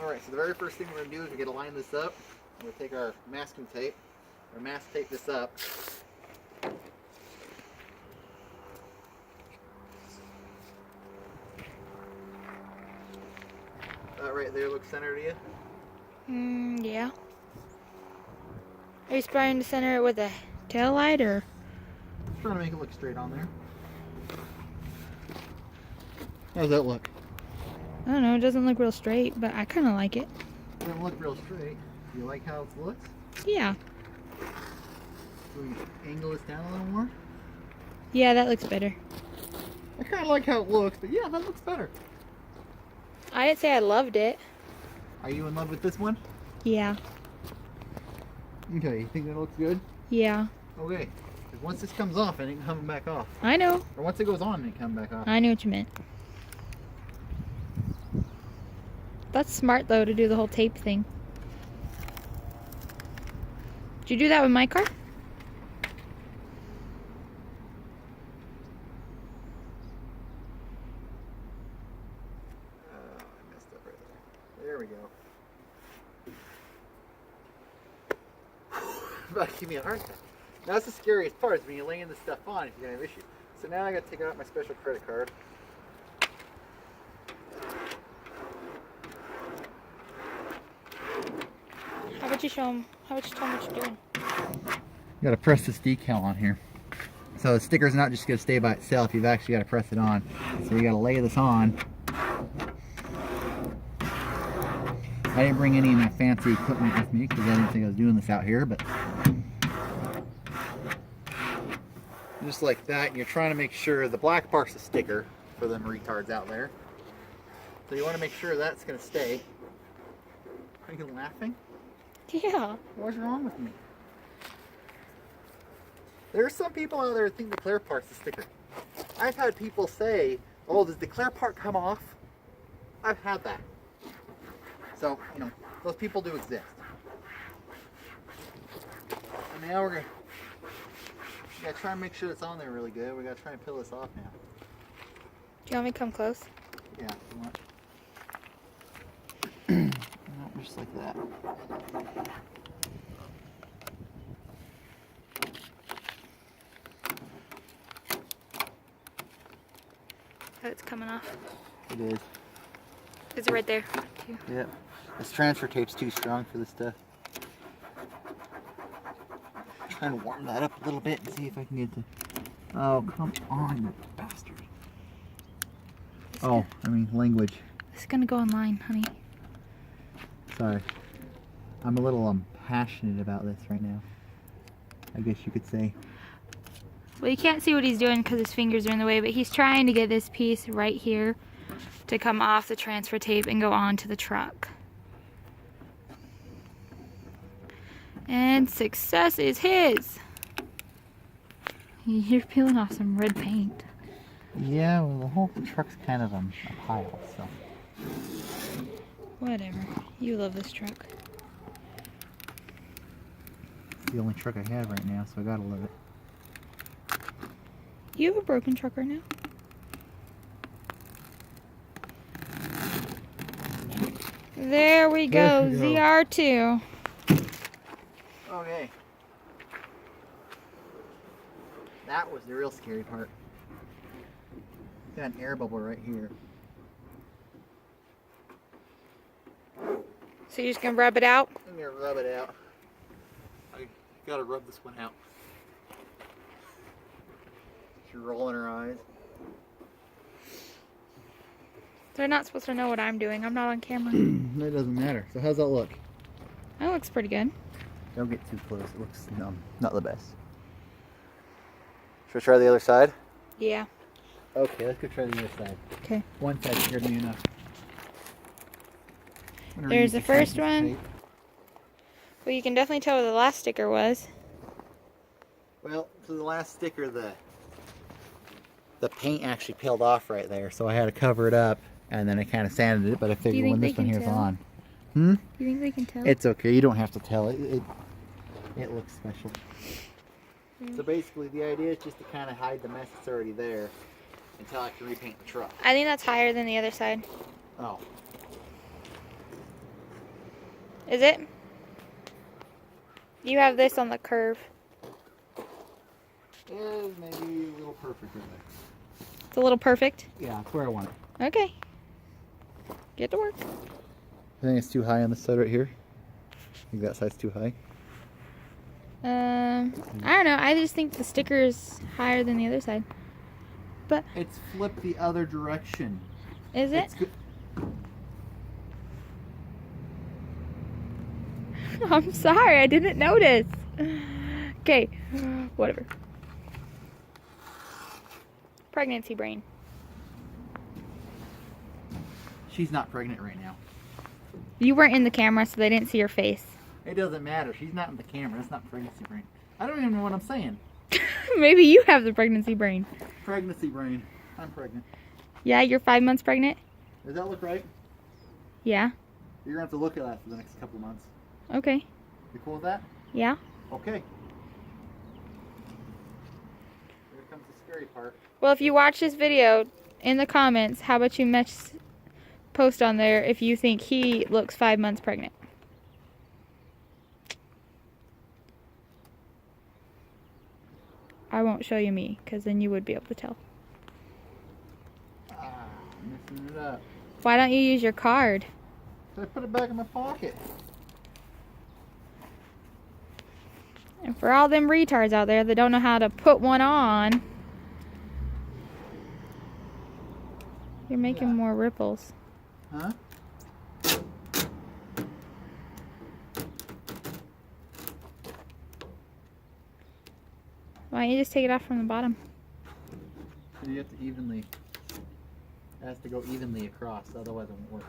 Alright, so the very first thing we're going to do is we're going to line this up. We're going to take our masking tape, or mask tape this up. That right there looks centered to you? Yeah. Are you trying to center it with a tail light or? Just trying to make it look straight on there. How does that look? I don't know, it doesn't look real straight, but I kind of like it. It doesn't look real straight. Do you like how it looks? Yeah. So we angle this down a little more? Yeah, that looks better. I kind of like how it looks, but yeah, that looks better. I didn't say I loved it. Are you in love with this one? Yeah. Okay, you think that looks good? Yeah. Okay, because once this comes off, it ain't coming back off. I know. Or once it goes on, it ain't coming back off. I knew what you meant. That's smart though to do the whole tape thing. Did you do that with my car? I messed up right there. There we go. About to give me a heart attack. Now that's the scariest part, is when you're laying this stuff on if you're going to have issues. So now I got to take out my special credit card. How about you show them? How about you tell them what you're doing? You got to press this decal on here. So the sticker's not just going to stay by itself, you've actually got to press it on. So you got to lay this on. I didn't bring any of my fancy equipment with me because I didn't think I was doing this out here, but just like that, and you're trying to make sure the black part's a sticker for them retards out there. So you want to make sure that's going to stay. Are you laughing? Yeah. What's wrong with me? There are some people out there that think the clear part's a sticker. I've had people say, oh, does the clear part come off? I've had that. So, you know, those people do exist. And now we gotta try and make sure it's on there really good. We gotta try and peel this off now. Do you want me to come close? Yeah, if you want. Just like that. Oh, it's coming off. It is. It's right there, too. Yep. This transfer tape's too strong for this stuff. Trying to warm that up a little bit and see if I can get the... Oh, come on, you bastard. Oh, I mean, language. It's gonna go online, honey. Sorry. I'm a little passionate about this right now, I guess you could say. Well, you can't see what he's doing because his fingers are in the way, but he's trying to get this piece right here to come off the transfer tape and go onto the truck. And success is his! You're peeling off some red paint. Yeah, well, the whole truck's kind of a pile, so. Whatever. You love this truck. It's the only truck I have right now, so I gotta love it. You have a broken truck right now? There we go, ZR2. Okay. That was the real scary part. Got an air bubble right here. So you're just gonna rub it out? I'm gonna rub it out. I gotta rub this one out. She's rolling her eyes. They're not supposed to know what I'm doing. I'm not on camera. That doesn't matter. So how's that look? That looks pretty good. Don't get too close. It looks not the best. Should we try the other side? Yeah. Okay, let's go try the other side. Okay. One side scared me enough. There's the first one. Well, you can definitely tell where the last sticker was. Well, so the last sticker, the paint actually peeled off right there, so I had to cover it up, and then I kind of sanded it, but I figured when this one here's on. You think they can tell? It's okay, you don't have to tell. It looks special. So basically the idea is just to kind of hide the mess that's already there until I can repaint the truck. I think that's higher than the other side. Oh. Is it? You have this on the curve. Is maybe a little perfect right there. It's a little perfect. Yeah, that's where I want it. Okay. Get to work. I think it's too high on this side right here. I think that side's too high. I don't know. I just think the sticker is higher than the other side. But It's flipped the other direction. is it? It's good. I'm sorry, I didn't notice. Okay, whatever. Pregnancy brain. She's not pregnant right now. You weren't in the camera, so they didn't see your face. It doesn't matter. She's not in the camera. It's not pregnancy brain. I don't even know what I'm saying. Maybe you have the pregnancy brain. Pregnancy brain. I'm pregnant. Yeah, you're 5 months pregnant? Does that look right? Yeah. You're going to have to look at that for the next couple of months. Okay. You cool with that? Yeah. Okay. Here comes the scary part. Well, if you watch this video, in the comments, how about you post on there if you think he looks 5 months pregnant. I won't show you me, because then you would be able to tell. Messing it up. Why don't you use your card? I put it back in my pocket. And for all them retards out there that don't know how to put one on, you're making more ripples. Huh? Why don't you just take it off from the bottom? You have to evenly. It has to go evenly across, otherwise it won't work.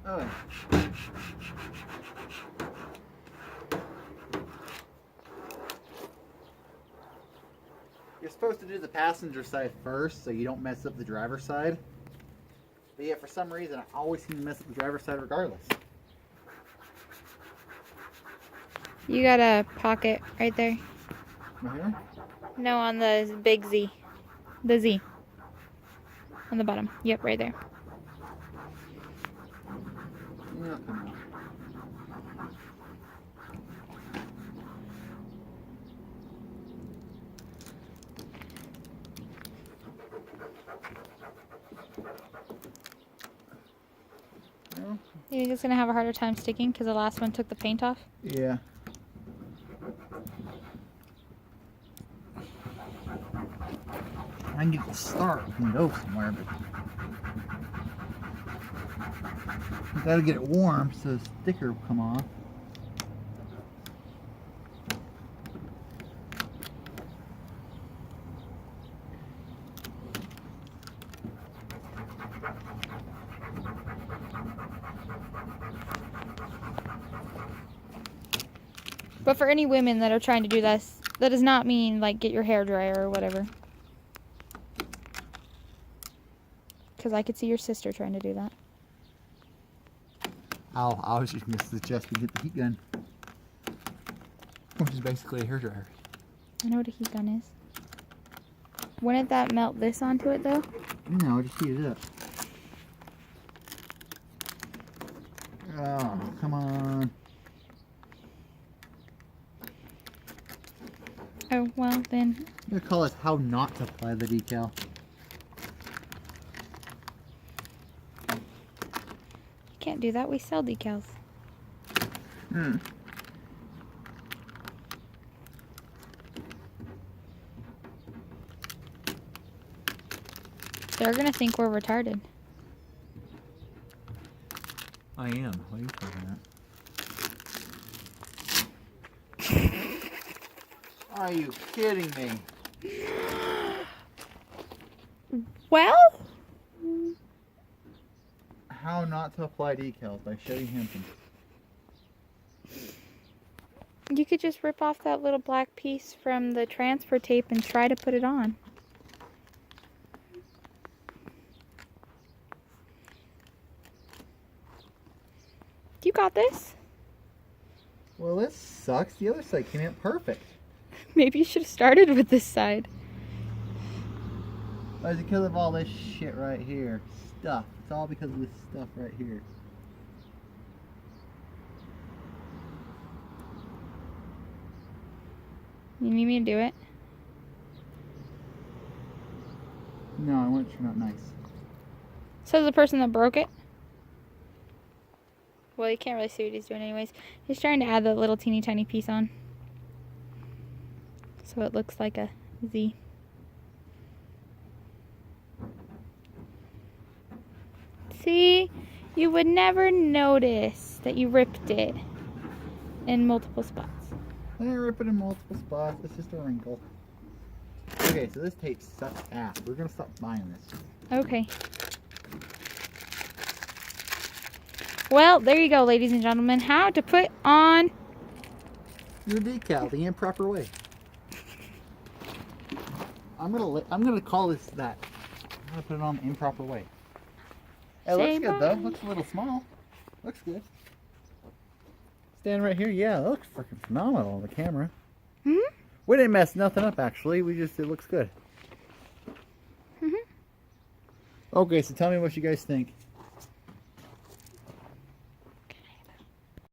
Oh. You're supposed to do the passenger side first so you don't mess up the driver's side. But yeah, for some reason I always seem to mess up the driver's side regardless. You got a pocket right there. Right here? No, on the big Z. The Z. On the bottom. Yep, right there. Yeah, come on. No? You think it's going to have a harder time sticking because the last one took the paint off? Yeah. I can get the start and go somewhere, but you gotta get it warm so the sticker will come off. But for any women that are trying to do this, that does not mean like get your hair dryer or whatever. Because I could see your sister trying to do that. I was just gonna suggest we get the heat gun, which is basically a hairdryer. I know what a heat gun is. Wouldn't that melt this onto it though? No, just heat it up. Oh, come on. Oh, well then. I'm gonna call this how not to apply the decal. Can't do that. We sell decals. Hmm. They're gonna think we're retarded. I am. What are you talking about? Are you kidding me? Well, How not to apply decals by Shetty Hampton. you could just rip off that little black piece from the transfer tape and try to put it on. You got this. Well, this sucks. The other side came out perfect. Maybe you should have started with this side. Or is it because of all this shit right here? Stuff. It's all because of this stuff right here. You need me to do it? No, I want it to turn out nice. Says the person that broke it. Well, you can't really see what he's doing anyways. He's trying to add the little teeny tiny piece on. So it looks like a Z. See? You would never notice that you ripped it in multiple spots. I didn't rip it in multiple spots. It's just a wrinkle. Okay, so this tape sucks ass. We're gonna stop buying this. Okay. Well, there you go, ladies and gentlemen. How to put on your decal the improper way. I'm gonna call this that. I'm gonna put it on the improper way. It looks good though. Looks a little small. Looks good. Stand right here. Yeah, it looks freaking phenomenal on the camera. Hmm? We didn't mess nothing up actually. It looks good. Mhm. Okay, so tell me what you guys think.